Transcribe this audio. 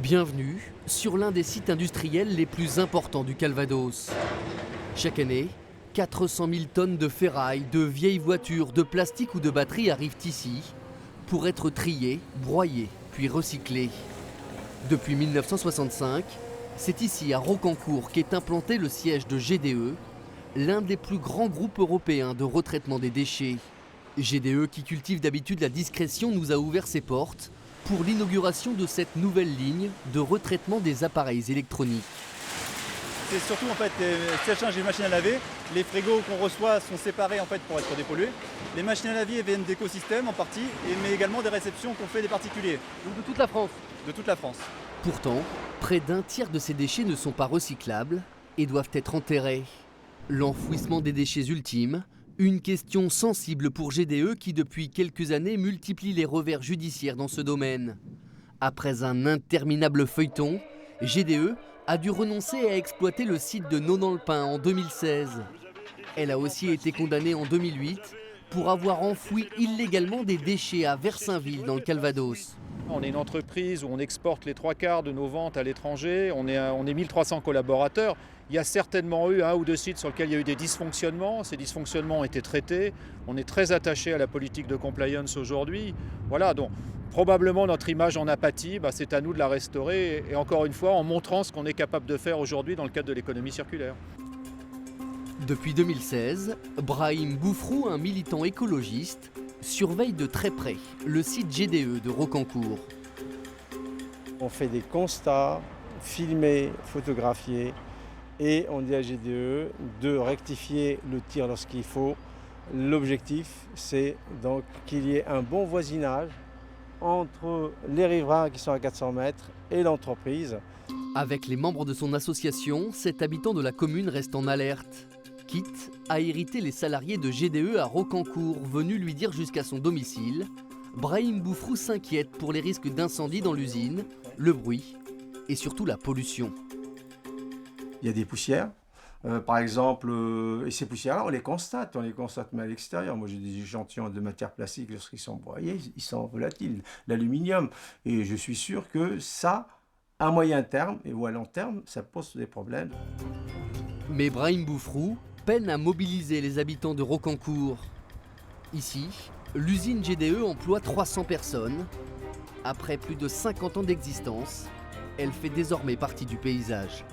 Bienvenue sur l'un des sites industriels les plus importants du Calvados. Chaque année, 400 000 tonnes de ferraille, de vieilles voitures, de plastique ou de batteries arrivent ici pour être triées, broyées, puis recyclées. Depuis 1965, c'est ici à Rocancourt qu'est implanté le siège de GDE, l'un des plus grands groupes européens de retraitement des déchets. GDE, qui cultive d'habitude la discrétion, nous a ouvert ses portes pour l'inauguration de cette nouvelle ligne de retraitement des appareils électroniques. C'est surtout en fait les sèche-linge et les machines à laver. Les frigos qu'on reçoit sont séparés en fait pour être dépollués. Les machines à laver viennent d'écosystèmes en partie, mais également des réceptions qu'on fait des particuliers. Donc de toute la France. De toute la France. Pourtant, près d'un tiers de ces déchets ne sont pas recyclables et doivent être enterrés. L'enfouissement des déchets ultimes, une question sensible pour GDE qui depuis quelques années multiplie les revers judiciaires dans ce domaine. Après un interminable feuilleton, GDE a dû renoncer à exploiter le site de Nonant-le-Pin en 2016. Elle a aussi été condamnée en 2008 pour avoir enfoui illégalement des déchets à Versainville dans le Calvados. On est une entreprise où on exporte les 3/4 de nos ventes à l'étranger, on est 1300 collaborateurs. Il y a certainement eu un ou deux sites sur lesquels il y a eu des dysfonctionnements. Ces dysfonctionnements ont été traités. On est très attaché à la politique de compliance aujourd'hui. Voilà, donc probablement notre image en a pâti, c'est à nous de la restaurer. Et encore une fois, en montrant ce qu'on est capable de faire aujourd'hui dans le cadre de l'économie circulaire. Depuis 2016, Brahim Boufrou, un militant écologiste, surveille de très près le site GDE de Rocancourt. On fait des constats, filmés, photographiés, et on dit à GDE de rectifier le tir lorsqu'il faut. L'objectif, c'est donc qu'il y ait un bon voisinage entre les riverains qui sont à 400 mètres et l'entreprise. Avec les membres de son association, cet habitant de la commune reste en alerte. Quitte à irriter les salariés de GDE à Rocancourt, venus lui dire jusqu'à son domicile, Brahim Boufrou s'inquiète pour les risques d'incendie dans l'usine, le bruit et surtout la pollution. Il y a des poussières, par exemple, et ces poussières-là, on les constate mais à l'extérieur. Moi, j'ai des échantillons de matières plastiques, lorsqu'ils sont broyés, ils sont volatiles, l'aluminium. Et je suis sûr que ça, à moyen terme et à long terme, ça pose des problèmes. Mais Brahim Boufrou peine à mobiliser les habitants de Rocancourt. Ici, l'usine GDE emploie 300 personnes. Après plus de 50 ans d'existence, elle fait désormais partie du paysage.